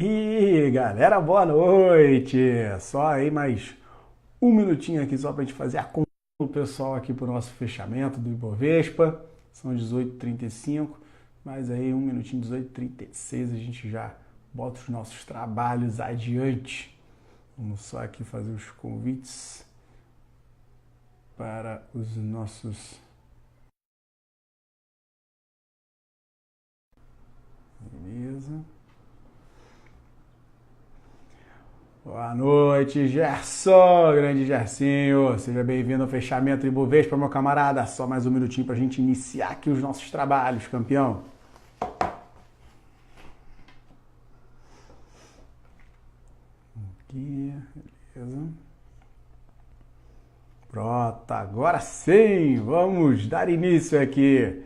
E galera, boa noite! Só aí mais um minutinho aqui só para a gente fazer a conta do pessoal aqui para o nosso fechamento do Ibovespa. São 18h35, mas aí um minutinho, 18h36, a gente já bota os nossos trabalhos adiante. Vamos só aqui fazer os convites para os nossos... Beleza. Boa noite, Gerson, grande Gersinho. Seja bem-vindo ao fechamento do Ibovespa, meu camarada. Só mais um minutinho para a gente iniciar aqui os nossos trabalhos, campeão. Aqui, beleza. Pronto, agora sim, vamos dar início aqui.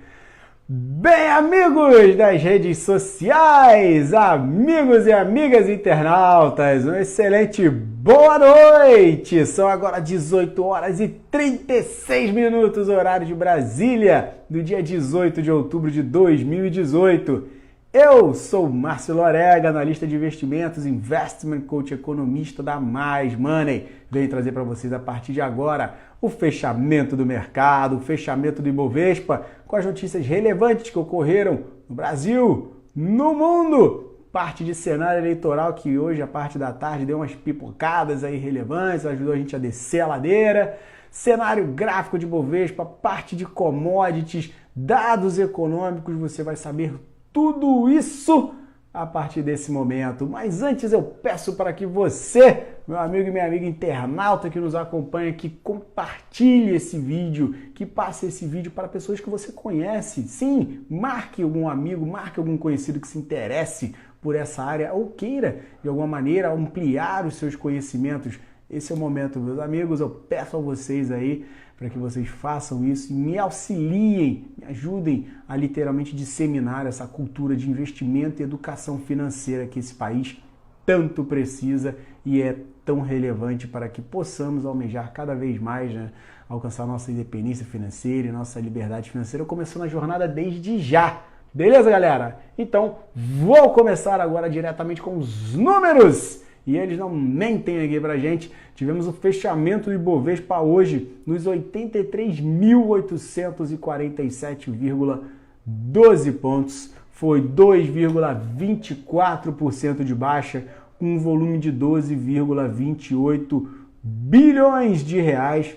Bem, amigos das redes sociais, amigos e amigas internautas, um excelente boa noite! São agora 18h36, horário de Brasília, do dia 18 de outubro de 2018. Eu sou Márcio Lorega, analista de investimentos, investment coach, economista da Mais Money. Venho trazer para vocês a partir de agora o fechamento do mercado, o fechamento do Ibovespa, com as notícias relevantes que ocorreram no Brasil, no mundo. Parte de cenário eleitoral que hoje, a parte da tarde, deu umas pipocadas aí relevantes, ajudou a gente a descer a ladeira. Cenário gráfico de Ibovespa, parte de commodities, dados econômicos, você vai saber tudo isso a partir desse momento. Mas antes eu peço para que você, meu amigo e minha amiga internauta que nos acompanha, que compartilhe esse vídeo, que passe esse vídeo para pessoas que você conhece. Sim, marque algum amigo, marque algum conhecido que se interesse por essa área ou queira, de alguma maneira, ampliar os seus conhecimentos. Esse é o momento, meus amigos. Eu peço a vocês aí para que vocês façam isso e me auxiliem, me ajudem a literalmente disseminar essa cultura de investimento e educação financeira que esse país tanto precisa e é tão relevante para que possamos almejar cada vez mais, né, alcançar nossa independência financeira e nossa liberdade financeira, começando a jornada desde já. Beleza, galera? Então, vou começar agora diretamente com os números. E eles não mentem aqui pra gente. Tivemos o fechamento do Ibovespa hoje nos 83.847,12 pontos. Foi 2,24% de baixa, com um volume de 12,28 bilhões de reais.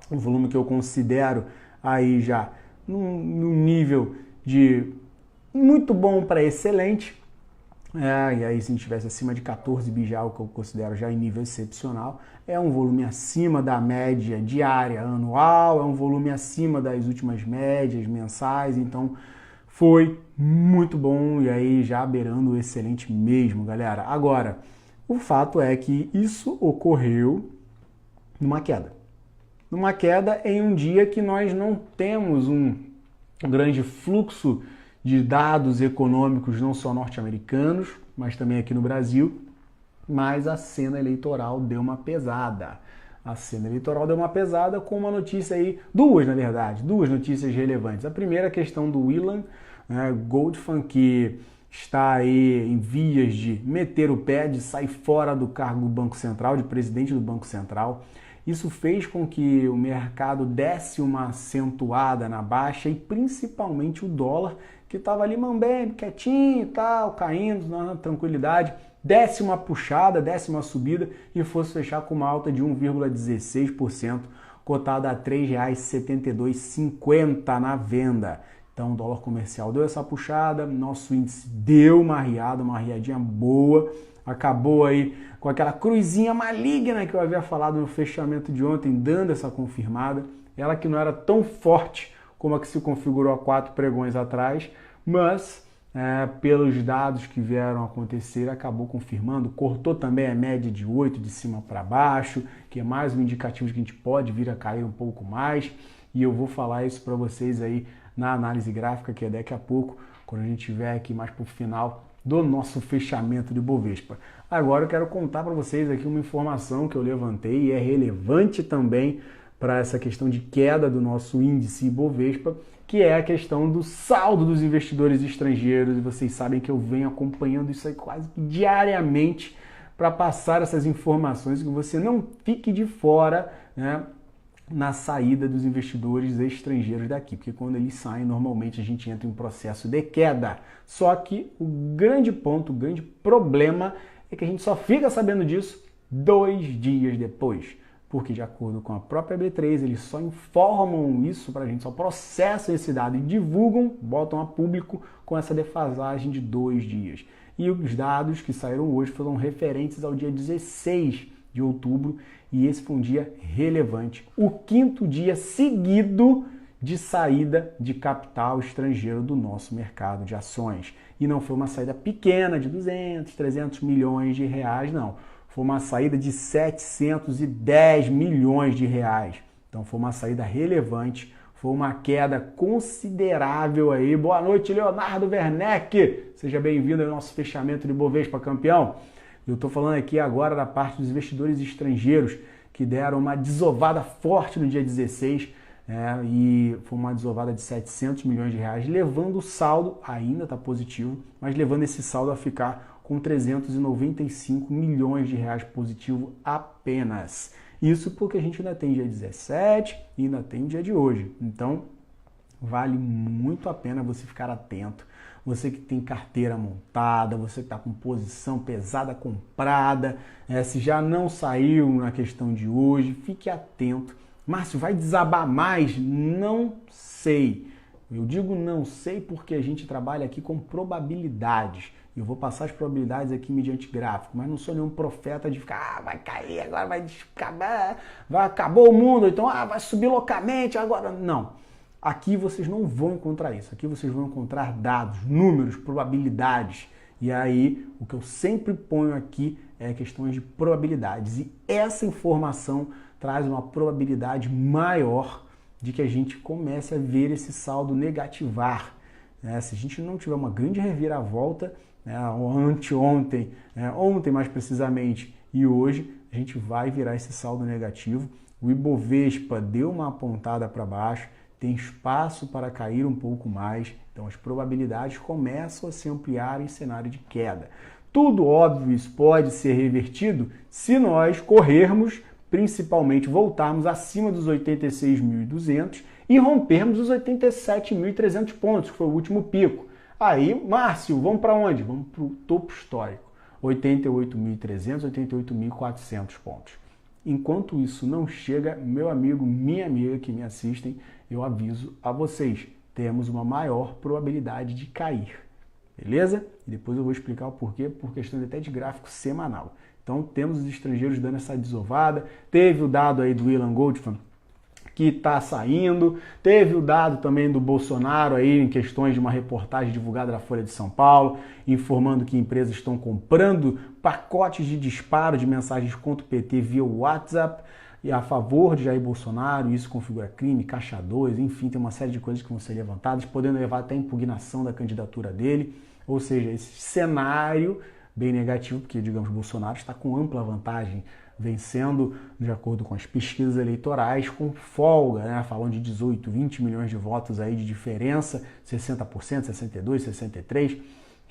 Um volume que eu considero aí já num nível de muito bom para excelente. E aí se a gente estivesse acima de 14 bi já, o que eu considero já em nível excepcional, é um volume acima da média diária anual, é um volume acima das últimas médias mensais, então foi muito bom e aí já beirando o excelente mesmo, galera. Agora, o fato é que isso ocorreu numa queda. Numa queda em um dia que nós não temos um grande fluxo de dados econômicos não só norte-americanos, mas também aqui no Brasil, mas a cena eleitoral deu uma pesada. A cena eleitoral deu uma pesada com uma notícia aí, duas notícias relevantes. A primeira, a questão do Ilan Goldfan, que está aí em vias de meter o pé, de sair fora do cargo do Banco Central, de presidente do Banco Central. Isso fez com que o mercado desse uma acentuada na baixa e principalmente o dólar, que estava ali mambembe, quietinho e tal, caindo na tranquilidade, desse uma puxada, desse uma subida e fosse fechar com uma alta de 1,16%, cotado a R$ 3,7250 na venda. Então o dólar comercial deu essa puxada, nosso índice deu uma riadinha boa, acabou aí com aquela cruzinha maligna que eu havia falado no fechamento de ontem, dando essa confirmada, ela que não era tão forte como a que se configurou há 4 pregões atrás, mas pelos dados que vieram acontecer, acabou confirmando, cortou também a média de 8 de cima para baixo, que é mais um indicativo de que a gente pode vir a cair um pouco mais, e eu vou falar isso para vocês aí na análise gráfica, que é daqui a pouco, quando a gente estiver aqui mais para o final do nosso fechamento de Ibovespa. Agora eu quero contar para vocês aqui uma informação que eu levantei e é relevante também para essa questão de queda do nosso índice Ibovespa, que é a questão do saldo dos investidores estrangeiros. E vocês sabem que eu venho acompanhando isso aí quase que diariamente para passar essas informações, que você não fique de fora, né, na saída dos investidores estrangeiros daqui, porque quando eles saem, normalmente a gente entra em um processo de queda. Só que o grande ponto, o grande problema é que a gente só fica sabendo disso 2 dias depois, porque de acordo com a própria B3, eles só informam isso para a gente, só processam esse dado e divulgam, botam a público com essa defasagem de 2 dias. E os dados que saíram hoje foram referentes ao dia 16 de outubro, e esse foi um dia relevante. O 5º dia seguido de saída de capital estrangeiro do nosso mercado de ações. E não foi uma saída pequena de 200, 300 milhões de reais, não. Foi uma saída de 710 milhões de reais. Então foi uma saída relevante, foi uma queda considerável aí. Boa noite, Leonardo Werneck. Seja bem-vindo ao nosso fechamento de Bovespa, campeão. Eu estou falando aqui agora da parte dos investidores estrangeiros que deram uma desovada forte no dia 16, e foi uma desovada de 700 milhões de reais, levando o saldo, ainda está positivo, mas levando esse saldo a ficar com 395 milhões de reais positivo apenas. Isso porque a gente ainda tem dia 17 e ainda tem o dia de hoje. Então, vale muito a pena você ficar atento. Você que tem carteira montada, você que está com posição pesada comprada, se já não saiu na questão de hoje, fique atento. Márcio, vai desabar mais? Não sei. Eu digo não sei porque a gente trabalha aqui com probabilidades. Eu vou passar as probabilidades aqui mediante gráfico, mas não sou nenhum profeta de ficar, vai cair, agora vai acabar, acabou o mundo, então vai subir loucamente, agora não. Aqui vocês não vão encontrar isso. Aqui vocês vão encontrar dados, números, probabilidades. E aí, o que eu sempre ponho aqui é questões de probabilidades. E essa informação traz uma probabilidade maior de que a gente comece a ver esse saldo negativar. Se a gente não tiver uma grande reviravolta, anteontem, ontem mais precisamente, e hoje, a gente vai virar esse saldo negativo. O Ibovespa deu uma apontada para baixo, tem espaço para cair um pouco mais, então as probabilidades começam a se ampliar em cenário de queda. Tudo óbvio, isso pode ser revertido se nós corrermos, principalmente voltarmos acima dos 86.200 e rompermos os 87.300 pontos, que foi o último pico. Aí, Márcio, vamos para onde? Vamos para o topo histórico, 88.300, 88.400 pontos. Enquanto isso não chega, meu amigo, minha amiga que me assistem, eu aviso a vocês, temos uma maior probabilidade de cair, beleza? E depois eu vou explicar o porquê, por questão até de gráfico semanal. Então temos os estrangeiros dando essa desovada, teve o dado aí do Ilan Goldman, que está saindo, teve o dado também do Bolsonaro aí em questões de uma reportagem divulgada da Folha de São Paulo, informando que empresas estão comprando pacotes de disparo de mensagens contra o PT via WhatsApp e a favor de Jair Bolsonaro, isso configura crime, caixa 2, enfim, tem uma série de coisas que vão ser levantadas, podendo levar até a impugnação da candidatura dele, ou seja, esse cenário bem negativo, porque, digamos, Bolsonaro está com ampla vantagem, vencendo, de acordo com as pesquisas eleitorais, com folga, falando de 18, 20 milhões de votos aí de diferença, 60%, 62%, 63%,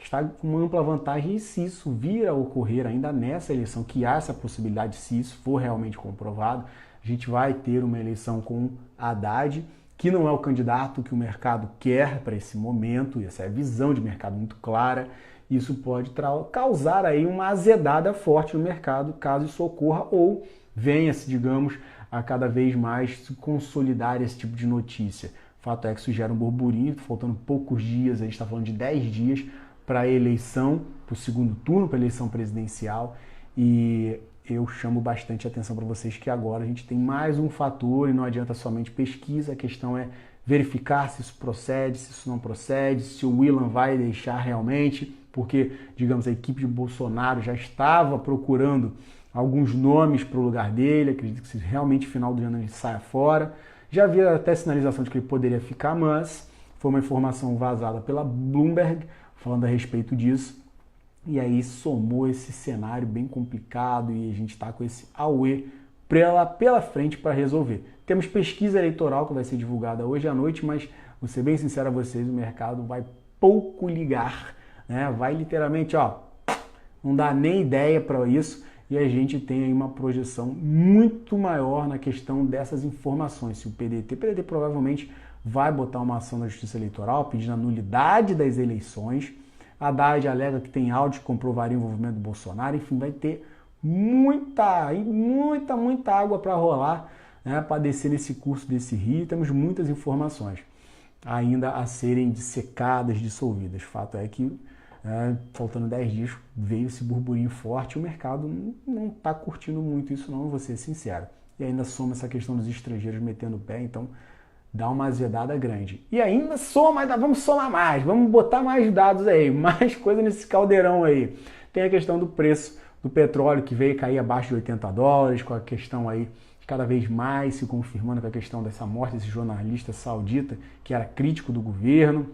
está com uma ampla vantagem, e se isso vir a ocorrer ainda nessa eleição, que há essa possibilidade, se isso for realmente comprovado, a gente vai ter uma eleição com Haddad, que não é o candidato que o mercado quer para esse momento, essa é a visão de mercado muito clara. Isso pode causar aí uma azedada forte no mercado, caso isso ocorra, ou venha-se, digamos, a cada vez mais se consolidar esse tipo de notícia. Fato é que isso gera um burburinho, faltando poucos dias, a gente está falando de 10 dias para a eleição, para o segundo turno, para a eleição presidencial, e eu chamo bastante atenção para vocês que agora a gente tem mais um fator e não adianta somente pesquisa, a questão é verificar se isso procede, se isso não procede, se o Ilan vai deixar realmente, porque, digamos, a equipe de Bolsonaro já estava procurando alguns nomes para o lugar dele, acredito que se realmente no final do ano ele saia fora. Já havia até sinalização de que ele poderia ficar, mas foi uma informação vazada pela Bloomberg, falando a respeito disso, e aí somou esse cenário bem complicado e a gente está com esse auê pela frente para resolver. Temos pesquisa eleitoral que vai ser divulgada hoje à noite, mas vou ser bem sincero a vocês, o mercado vai pouco ligar, né? Vai literalmente, ó, não dá nem ideia para isso, e a gente tem aí uma projeção muito maior na questão dessas informações. Se o PDT provavelmente vai botar uma ação na Justiça Eleitoral pedindo a nulidade das eleições, a Haddad alega que tem áudios que comprovariam o envolvimento do Bolsonaro, enfim, vai ter muita água para rolar, né, para descer nesse curso desse rio. Temos muitas informações ainda a serem dissecadas, dissolvidas. Fato é que, faltando 10 dias, veio esse burburinho forte e o mercado não está curtindo muito isso não, vou ser sincero. E ainda soma essa questão dos estrangeiros metendo o pé, então dá uma azedada grande. E ainda soma, ainda vamos somar mais, vamos botar mais dados aí, mais coisa nesse caldeirão aí. Tem a questão do preço do petróleo que veio cair abaixo de $80, com a questão aí cada vez mais se confirmando com a questão dessa morte desse jornalista saudita que era crítico do governo.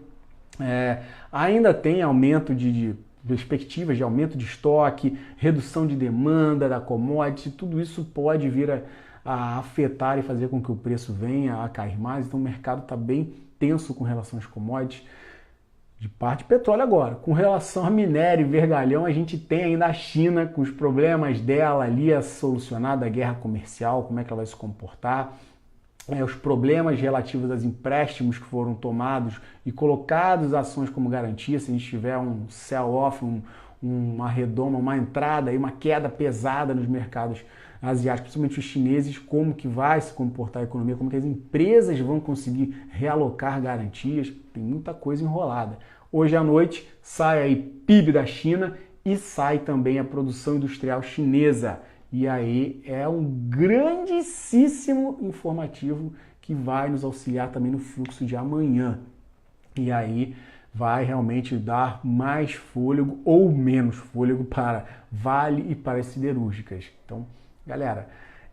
Ainda tem aumento de perspectivas de aumento de estoque, redução de demanda da commodity, tudo isso pode vir a afetar e fazer com que o preço venha a cair mais. Então o mercado está bem tenso com relação às commodities. De parte de petróleo agora. Com relação a minério e vergalhão, a gente tem ainda a China com os problemas dela ali a solucionar da guerra comercial, como é que ela vai se comportar, os problemas relativos aos empréstimos que foram tomados e colocados ações como garantia, se a gente tiver um sell-off, uma redoma, uma entrada, uma queda pesada nos mercados asiáticos, principalmente os chineses, como que vai se comportar a economia, como que as empresas vão conseguir realocar garantias, tem muita coisa enrolada. Hoje à noite sai aí PIB da China e sai também a produção industrial chinesa. E aí é um grandíssimo informativo que vai nos auxiliar também no fluxo de amanhã. E aí vai realmente dar mais fôlego ou menos fôlego para Vale e para as siderúrgicas. Então, galera,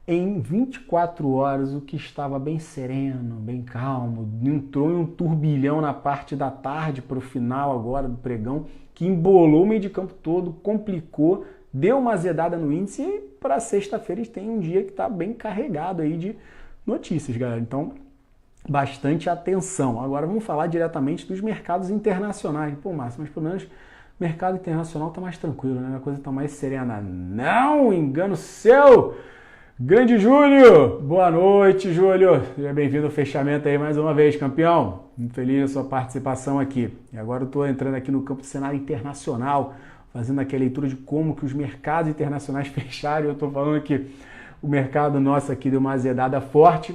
em 24 horas o que estava bem sereno, bem calmo, entrou em um turbilhão na parte da tarde para o final agora do pregão, que embolou o meio de campo todo, complicou, deu uma azedada no índice e para sexta-feira a gente tem um dia que está bem carregado aí de notícias, galera. Então, bastante atenção. Agora vamos falar diretamente dos mercados internacionais. Pô, Márcio, mas pelo menos o mercado internacional está mais tranquilo, né? A coisa está mais serena. Não, engano seu! Grande Júlio! Boa noite, Júlio! Seja bem-vindo ao fechamento aí mais uma vez, campeão. Muito feliz com a sua participação aqui. E agora eu estou entrando aqui no campo do cenário internacional, fazendo aqui a leitura de como que os mercados internacionais fecharam. Eu estou falando que o mercado nosso aqui deu uma azedada forte.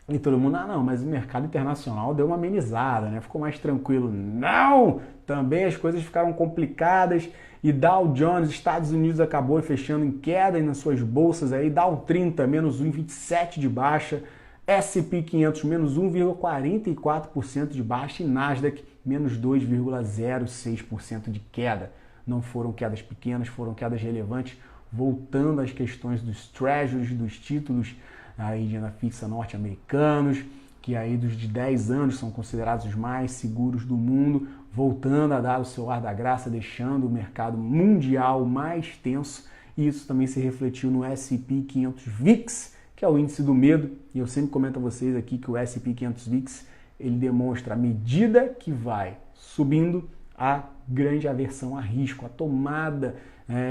E todo mundo, não, mas o mercado internacional deu uma amenizada, né? Ficou mais tranquilo. Não! Também as coisas ficaram complicadas e Dow Jones, Estados Unidos, acabou fechando em queda nas suas bolsas aí, Dow 30, menos 1,27 de baixa, S&P 500, menos 1,44% de baixa e Nasdaq, menos 2,06% de queda. Não foram quedas pequenas, foram quedas relevantes, voltando às questões dos treasuries, dos títulos aí de renda fixa norte-americanos, que aí dos de 10 anos são considerados os mais seguros do mundo, voltando a dar o seu ar da graça, deixando o mercado mundial mais tenso. E isso também se refletiu no S&P 500 VIX, que é o índice do medo. E eu sempre comento a vocês aqui que o S&P 500 VIX, ele demonstra, à medida que vai subindo, a grande aversão a risco, a tomada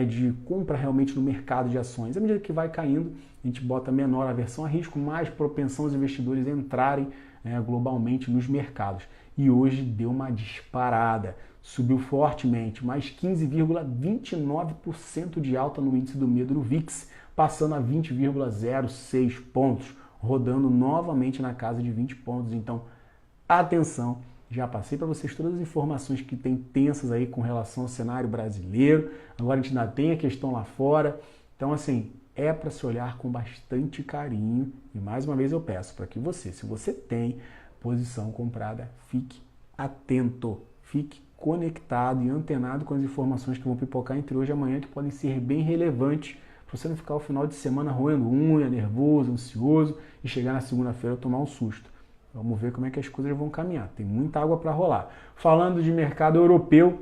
de compra realmente no mercado de ações. À medida que vai caindo, a gente bota menor aversão a risco, mais propensão os investidores a entrarem globalmente nos mercados. E hoje deu uma disparada, subiu fortemente, mais 15,29% de alta no índice do medo no VIX, passando a 20,06 pontos, rodando novamente na casa de 20 pontos. Então, atenção! Já passei para vocês todas as informações que tem tensas aí com relação ao cenário brasileiro. Agora a gente ainda tem a questão lá fora. Então, assim, é para se olhar com bastante carinho. E mais uma vez eu peço para que você, se você tem posição comprada, fique atento, fique conectado e antenado com as informações que vão pipocar entre hoje e amanhã, que podem ser bem relevantes, para você não ficar o final de semana roendo unha, nervoso, ansioso e chegar na segunda-feira tomar um susto. Vamos ver como é que as coisas vão caminhar. Tem muita água para rolar. Falando de mercado europeu,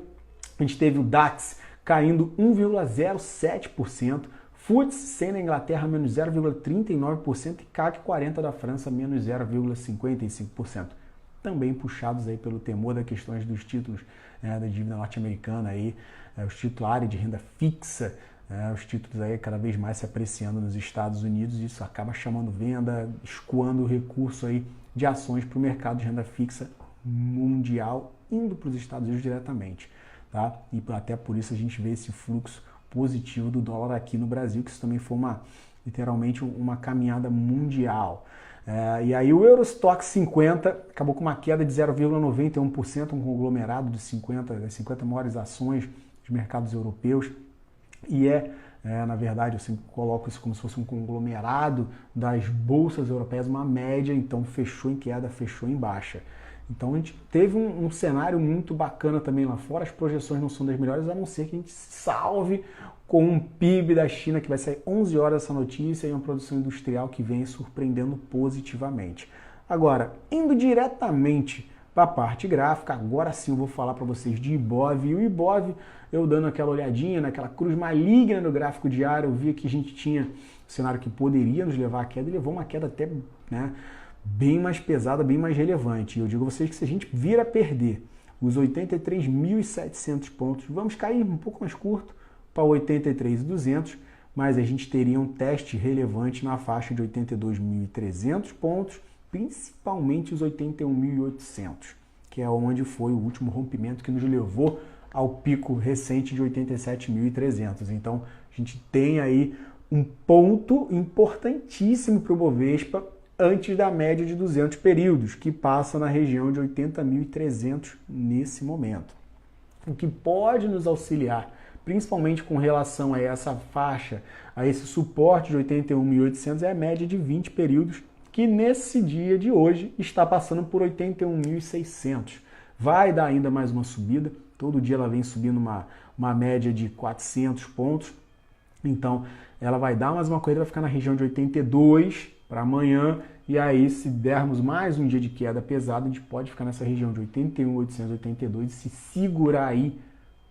a gente teve o DAX caindo 1,07%, FTSE na Inglaterra menos 0,39% e CAC 40 da França menos 0,55%. também puxados aí pelo temor das questões dos títulos da dívida norte-americana, os títulos de renda fixa, os títulos aí cada vez mais se apreciando nos Estados Unidos, isso acaba chamando venda, escoando o recurso aí de ações para o mercado de renda fixa mundial, indo para os Estados Unidos diretamente. Tá? E até por isso a gente vê esse fluxo positivo do dólar aqui no Brasil, que isso também foi literalmente uma caminhada mundial. E aí o Eurostoxx 50 acabou com uma queda de 0,91%, um conglomerado das 50 maiores ações dos mercados europeus, e na verdade, eu sempre coloco isso como se fosse um conglomerado das bolsas europeias, uma média, então fechou em queda, fechou em baixa. Então a gente teve um cenário muito bacana também lá fora, as projeções não são das melhores, a não ser que a gente salve com um PIB da China, que vai sair 11 horas essa notícia, e uma produção industrial que vem surpreendendo positivamente. Agora, indo diretamente para a parte gráfica, agora sim eu vou falar para vocês de Ibov, e o Ibov, eu dando aquela olhadinha naquela cruz maligna no gráfico diário, eu vi que a gente tinha um cenário que poderia nos levar à queda, e levou uma queda até bem mais pesada, bem mais relevante. E eu digo a vocês que se a gente vir a perder os 83.700 pontos, vamos cair um pouco mais curto para 83.200, mas a gente teria um teste relevante na faixa de 82.300 pontos, principalmente os 81.800, que é onde foi o último rompimento que nos levou ao pico recente de 87.300. Então, a gente tem aí um ponto importantíssimo para o Bovespa antes da média de 200 períodos, que passa na região de 80.300 nesse momento. O que pode nos auxiliar, principalmente com relação a essa faixa, a esse suporte de 81.800, é a média de 20 períodos, que nesse dia de hoje está passando por 81.600. Vai dar ainda mais uma subida, todo dia ela vem subindo uma média de 400 pontos, então ela vai dar mais uma corrida, vai ficar na região de 82 para amanhã, e aí se dermos mais um dia de queda pesada, a gente pode ficar nessa região de 81.882 e se segurar aí,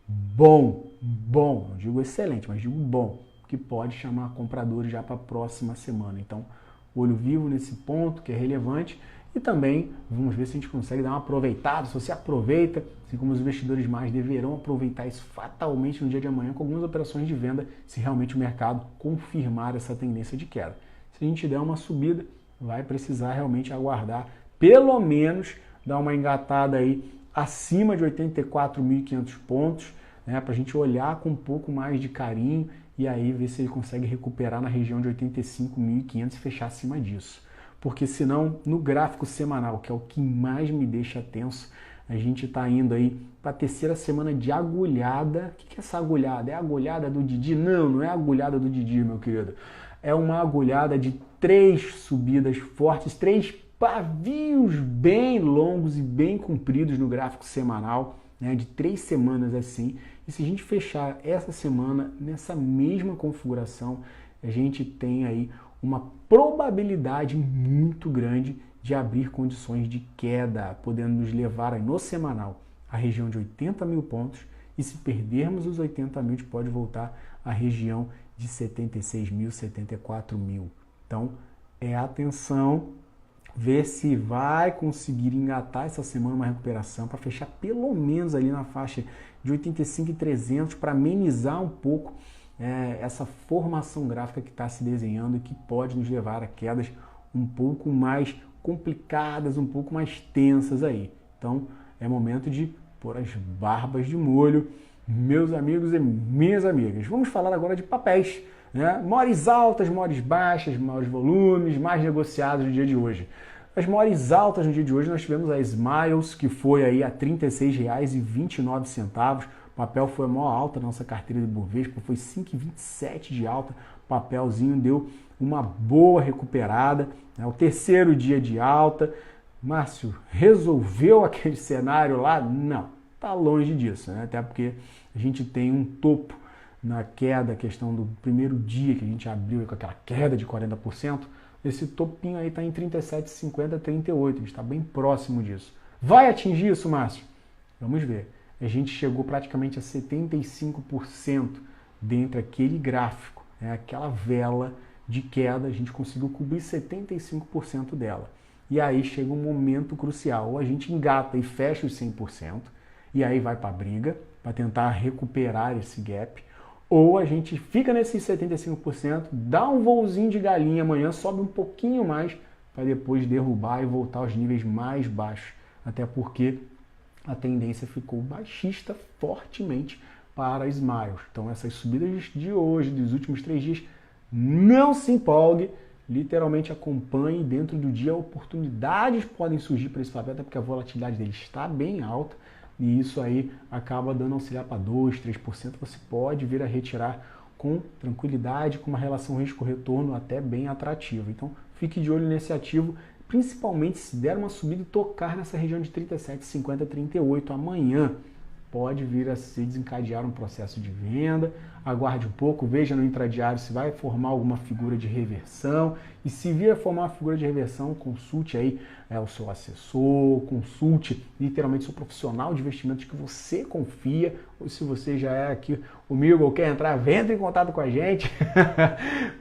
bom, não digo excelente, mas digo bom, que pode chamar compradores já para a próxima semana. Então, olho vivo nesse ponto que é relevante, e também vamos ver se a gente consegue dar uma aproveitada, se você aproveita, assim como os investidores mais deverão aproveitar isso fatalmente no dia de amanhã com algumas operações de venda, se realmente o mercado confirmar essa tendência de queda. Se a gente der uma subida, vai precisar realmente aguardar, pelo menos dar uma engatada aí acima de 84.500 pontos, para a gente olhar com um pouco mais de carinho e aí ver se ele consegue recuperar na região de 85.500 e fechar acima disso. Porque senão, no gráfico semanal, que é o que mais me deixa tenso, a gente está indo aí para a terceira semana de agulhada. O que é essa agulhada? É a agulhada do Didi? Não é a agulhada do Didi, meu querido. É uma agulhada de 3 subidas fortes, 3 pavios bem longos e bem compridos no gráfico semanal, de 3 semanas assim. E se a gente fechar essa semana nessa mesma configuração, a gente tem aí uma probabilidade muito grande de abrir condições de queda, podendo nos levar aí no semanal à região de 80.000 pontos, e se perdermos os 80.000, a gente pode voltar à região de 76.000, 74.000. Então, atenção, ver se vai conseguir engatar essa semana uma recuperação para fechar pelo menos ali na faixa de 85.300 para amenizar um pouco essa formação gráfica que está se desenhando e que pode nos levar a quedas um pouco mais complicadas, um pouco mais tensas aí. Então, é momento de pôr as barbas de molho, meus amigos e minhas amigas. Vamos falar agora de papéis, maiores altas, maiores baixas, maiores volumes, mais negociados no dia de hoje. As maiores altas no dia de hoje nós tivemos a Smiles, que foi aí a R$ 36,29. O papel foi a maior alta da nossa carteira de Bovespa, foi 5,27 de alta. O papelzinho deu uma boa recuperada. O terceiro dia de alta. Márcio, resolveu aquele cenário lá? Não, está longe disso, até porque a gente tem um topo na queda, a questão do primeiro dia que a gente abriu com aquela queda de 40%, esse topinho aí está em 37,50, 38, a gente está bem próximo disso. Vai atingir isso, Márcio? Vamos ver. A gente chegou praticamente a 75% dentro daquele gráfico, aquela vela de queda, a gente conseguiu cobrir 75% dela. e aí chega um momento crucial, ou a gente engata e fecha os 100%, e aí vai para a briga, para tentar recuperar esse gap, ou a gente fica nesses 75%, dá um voozinho de galinha amanhã, sobe um pouquinho mais, para depois derrubar e voltar aos níveis mais baixos, até porque a tendência ficou baixista fortemente para Smiles. Então essas subidas de hoje, dos últimos 3 dias, não se empolgue, literalmente acompanhe. Dentro do dia oportunidades podem surgir para esse papel, até porque a volatilidade dele está bem alta, e isso aí acaba dando auxiliar para 2%, 3%, você pode vir a retirar com tranquilidade, com uma relação risco-retorno até bem atrativa. Então fique de olho nesse ativo, principalmente se der uma subida e tocar nessa região de 37,50, 38 amanhã. Pode vir a se desencadear um processo de venda, aguarde um pouco, veja no intradiário se vai formar alguma figura de reversão, e se vir a formar uma figura de reversão, consulte aí o seu assessor, consulte literalmente o seu profissional de investimentos que você confia, ou se você já é aqui comigo ou quer entrar, entre em contato com a gente,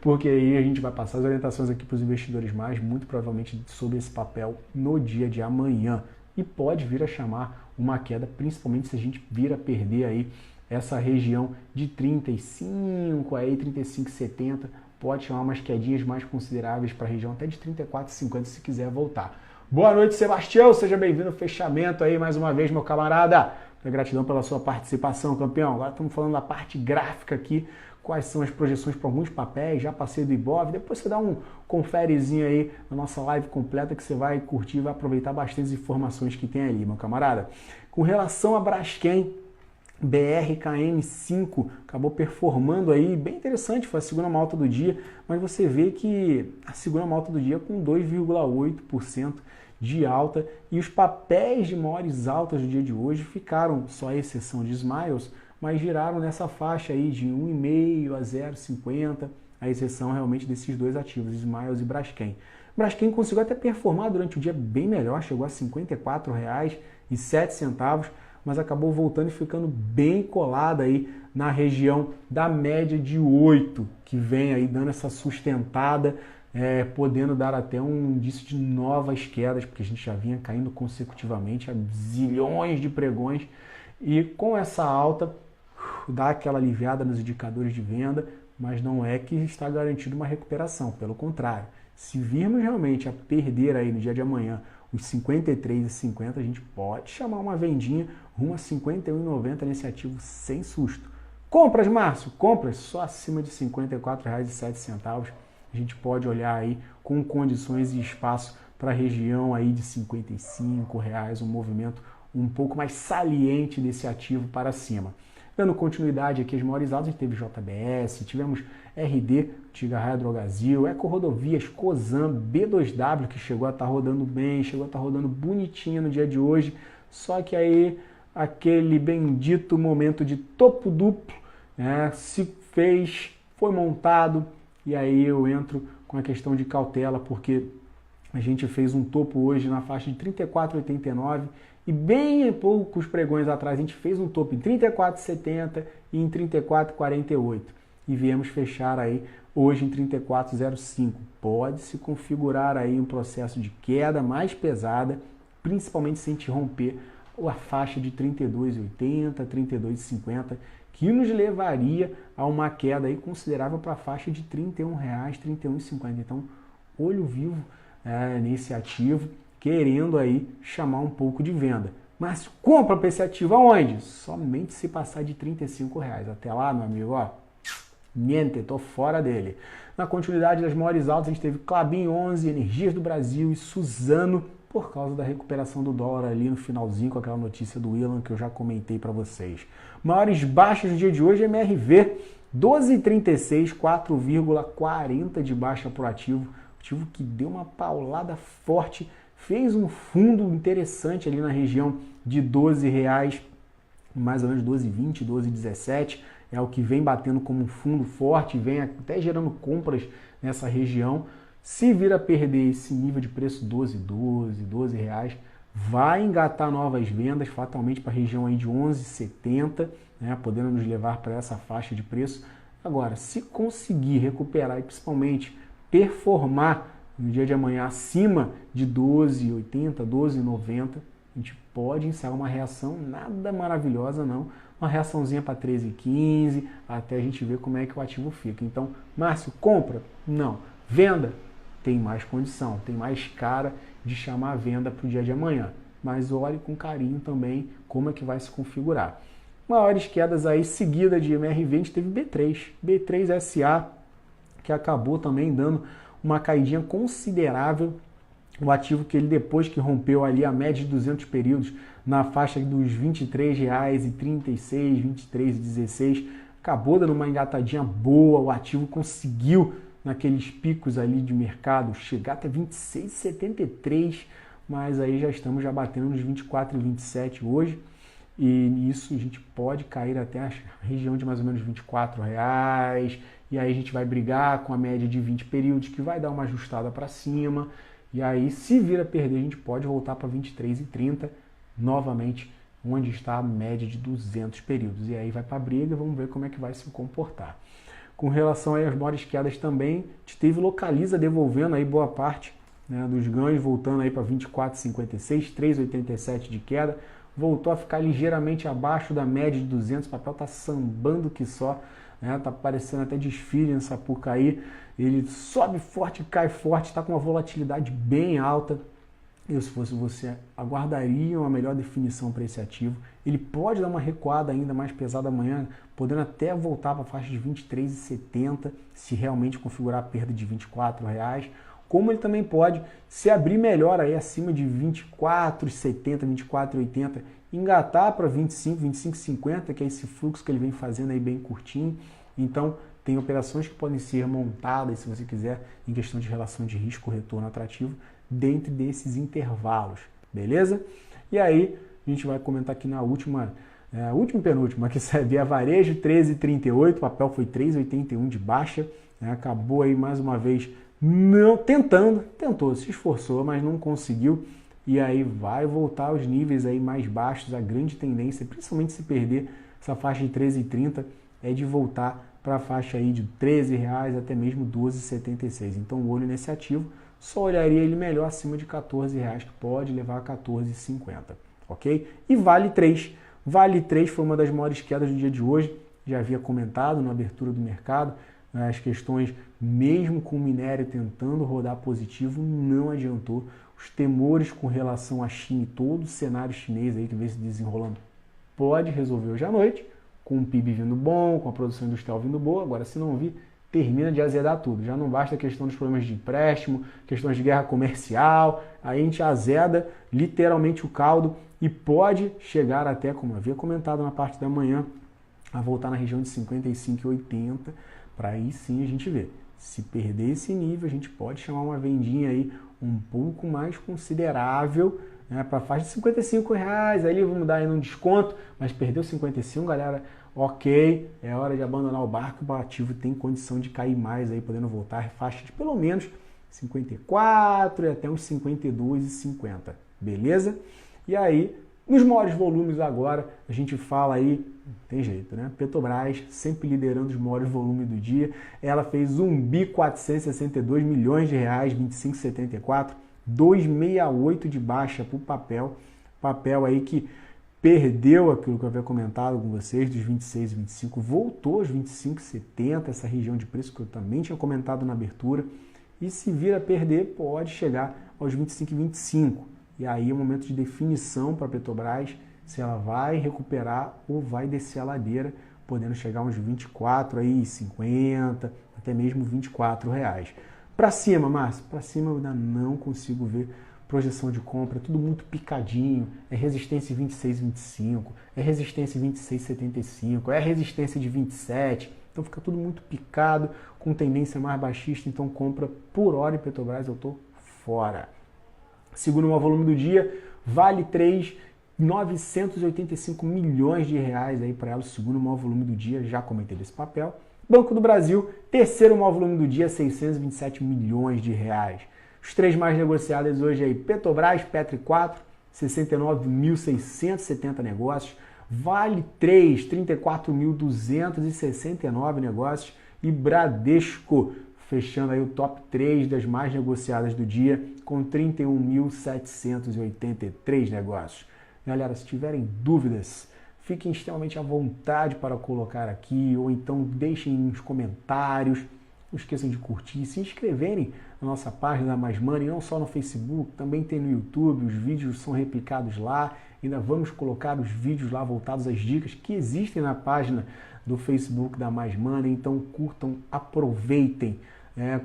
porque aí a gente vai passar as orientações aqui para os investidores mais, muito provavelmente sobre esse papel no dia de amanhã. E pode vir a chamar uma queda, principalmente se a gente vir a perder aí essa região de 35, aí 35,70, pode chamar umas quedinhas mais consideráveis para a região até de 34,50 se quiser voltar. Boa noite, Sebastião, seja bem-vindo ao fechamento aí mais uma vez, meu camarada. Gratidão pela sua participação, campeão. Agora estamos falando da parte gráfica aqui, quais são as projeções para alguns papéis, já passei do Ibov, depois você dá um conferezinho aí na nossa live completa que você vai curtir e vai aproveitar bastante as informações que tem ali, meu camarada. Com relação a Braskem, BRKM5 acabou performando aí, bem interessante, foi a segunda maior alta do dia, mas você vê que a segunda maior alta do dia com 2,8% de alta, e os papéis de maiores altas do dia de hoje ficaram, só a exceção de Smiles, mas giraram nessa faixa aí de 1,5 a 0,50, a exceção realmente desses dois ativos, Smiles e Braskem. Braskem conseguiu até performar durante o dia bem melhor, chegou a R$ 54,07, mas acabou voltando e ficando bem colada aí na região da média de 8, que vem aí dando essa sustentada, podendo dar até um indício de novas quedas, porque a gente já vinha caindo consecutivamente a zilhões de pregões, e com essa alta dá aquela aliviada nos indicadores de venda, mas não é que está garantido uma recuperação, pelo contrário. Se virmos realmente a perder aí no dia de amanhã os 53,50, a gente pode chamar uma vendinha rumo a 51,90 nesse ativo sem susto. Compras, Márcio? Compras só acima de R$ 54,07. A gente pode olhar aí com condições e espaço para a região aí de R$ 55,00, um movimento um pouco mais saliente desse ativo para cima. Dando continuidade aqui, as maiores altas, a gente teve JBS, tivemos RD, Tiga Raia Drogasil, Eco Rodovias, Cosan, B2W, que chegou a estar rodando bem, chegou a estar rodando bonitinho no dia de hoje, só que aí aquele bendito momento de topo duplo, se fez, foi montado, e aí eu entro com a questão de cautela, porque a gente fez um topo hoje na faixa de 34,89, e bem poucos pregões atrás a gente fez um topo em 34,70 e em 34,48. E viemos fechar aí hoje em 34,05. Pode se configurar aí um processo de queda mais pesada, principalmente se a gente romper a faixa de 32,80, 32,50, que nos levaria a uma queda aí considerável para a faixa de R$ 31,00, 31,50. Então, olho vivo nesse ativo, querendo aí chamar um pouco de venda. Mas compra para esse ativo aonde? Somente se passar de R$ 35,00. Até lá, meu amigo, ó, niente, tô fora dele. Na continuidade das maiores altas, a gente teve Klabin 11, Energias do Brasil e Suzano, por causa da recuperação do dólar ali no finalzinho, com aquela notícia do Elon que eu já comentei para vocês. Maiores baixas no dia de hoje, MRV, 12,36, 4,40 de baixa por ativo que deu uma paulada forte, fez um fundo interessante ali na região de R$ 12,00, mais ou menos 12,20, 12,17, é o que vem batendo como um fundo forte, vem até gerando compras nessa região. Se vir a perder esse nível de preço 12 reais, vai engatar novas vendas, fatalmente para a região aí de 11,70, podendo nos levar para essa faixa de preço. Agora, se conseguir recuperar e principalmente performar no dia de amanhã acima de 12,80, 12,90, a gente pode encerrar uma reação nada maravilhosa não, uma reaçãozinha para 13,15, até a gente ver como é que o ativo fica. Então, Márcio, compra? Não. Venda? Tem mais condição, tem mais cara de chamar a venda para o dia de amanhã. Mas olhe com carinho também como é que vai se configurar. Maiores quedas aí seguida de MRV, a gente teve B3SA, que acabou também dando uma caidinha considerável. O ativo que ele, depois que rompeu ali a média de 200 períodos na faixa dos R$ 23,36, R$ 23,16, acabou dando uma engatadinha boa, o ativo conseguiu naqueles picos ali de mercado chegar até 26,73, mas aí já estamos já batendo nos 24,27 hoje, e nisso a gente pode cair até a região de mais ou menos R$ 24, e aí a gente vai brigar com a média de 20 períodos, que vai dar uma ajustada para cima, e aí se vir a perder a gente pode voltar para 23,30 novamente, onde está a média de 200 períodos, e aí vai para a briga, vamos ver como é que vai se comportar. Com relação aí às maiores quedas também, a gente teve Localiza devolvendo aí boa parte, né, dos ganhos, voltando aí para 24,56, 3,87 de queda, voltou a ficar ligeiramente abaixo da média de 200, o papel está sambando que só, né, tá parecendo até desfile nessa Sapucaí, ele sobe forte, cai forte, está com uma volatilidade bem alta. Eu, se fosse você, aguardaria uma melhor definição para esse ativo. Ele pode dar uma recuada ainda mais pesada amanhã, podendo até voltar para a faixa de R$ 23,70, se realmente configurar a perda de R$ 24. Como ele também pode se abrir melhor aí acima de R$ 24,70, R$ 24,80, engatar para 25, 25,50, que é esse fluxo que ele vem fazendo aí bem curtinho. Então, tem operações que podem ser montadas, se você quiser, em questão de relação de risco-retorno atrativo, dentro desses intervalos, beleza? E aí, a gente vai comentar aqui na última e penúltima, que seria a Varejo 13,38, o papel foi 3,81 de baixa, né? Acabou aí mais uma vez tentou, se esforçou, mas não conseguiu, e aí vai voltar aos níveis aí mais baixos. A grande tendência, principalmente se perder essa faixa de 13,30, é de voltar para a faixa aí de R$ 13 até mesmo R$ 12,76. Então, o olho nesse ativo, só olharia ele melhor acima de R$ 14, que pode levar a R$ 14,50, ok? E Vale 3. Vale 3 foi uma das maiores quedas do dia de hoje, já havia comentado na abertura do mercado, as questões, mesmo com o minério tentando rodar positivo, não adiantou. Os temores com relação à China e todo o cenário chinês aí que vem se desenrolando pode resolver hoje à noite, com o PIB vindo bom, com a produção industrial vindo boa. Agora, se não vir, termina de azedar tudo. Já não basta a questão dos problemas de empréstimo, questões de guerra comercial, aí a gente azeda literalmente o caldo e pode chegar até, como eu havia comentado na parte da manhã, a voltar na região de 55,80, para aí sim a gente ver. Se perder esse nível, a gente pode chamar uma vendinha aí um pouco mais considerável, né, para a faixa de R$ 55, aí vamos dar aí um desconto, mas perdeu 55, galera, ok, é hora de abandonar o barco, o ativo tem condição de cair mais aí, podendo voltar a faixa de pelo menos 54 e até uns 52,50, beleza? E aí, nos maiores volumes agora, a gente fala aí, não tem jeito, né? Petrobras, sempre liderando os maiores volumes do dia, ela fez 1.462 milhões de reais, 25,74, 2,68 de baixa para o papel aí que perdeu aquilo que eu havia comentado com vocês, dos 26,25, voltou aos 25,70, essa região de preço que eu também tinha comentado na abertura, e se vir a perder, pode chegar aos 25,25, e aí é o momento de definição para a Petrobras, se ela vai recuperar ou vai descer a ladeira, podendo chegar a uns 24,50, até mesmo R$ 24. Para cima, Márcio, para cima eu ainda não consigo ver projeção de compra, é tudo muito picadinho, é resistência 26,25, é resistência 26,75, é resistência de 27, então fica tudo muito picado, com tendência mais baixista, então compra por hora em Petrobras eu tô fora. Segundo o maior volume do dia, Vale 3, 985 milhões de reais aí para ela, o segundo maior volume do dia, já comentei desse papel. Banco do Brasil, terceiro maior volume do dia, 627 milhões de reais. Os três mais negociados hoje aí, Petrobras, Petro 4, 69.670 negócios. Vale 3, 34.269 negócios. E Bradesco fechando aí o top 3 das mais negociadas do dia, com 31.783 negócios. Galera, se tiverem dúvidas, fiquem extremamente à vontade para colocar aqui, ou então deixem nos comentários. Não esqueçam de curtir e se inscreverem na nossa página da Mais Money, não só no Facebook, também tem no YouTube, os vídeos são replicados lá. Ainda vamos colocar os vídeos lá voltados às dicas que existem na página do Facebook da Mais Money. Então curtam, aproveitem,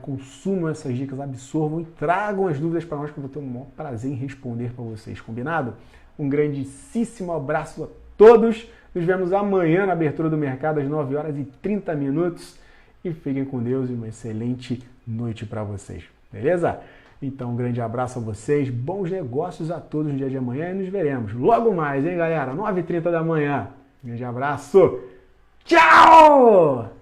consumam essas dicas, absorvam e tragam as dúvidas para nós, que eu vou ter o maior prazer em responder para vocês, combinado? Um grandíssimo abraço a todos. Nos vemos amanhã na abertura do mercado às 9h30. E fiquem com Deus e uma excelente noite para vocês, beleza? Então, um grande abraço a vocês, bons negócios a todos no dia de amanhã e nos veremos logo mais, hein, galera? 9h30. Grande abraço, tchau!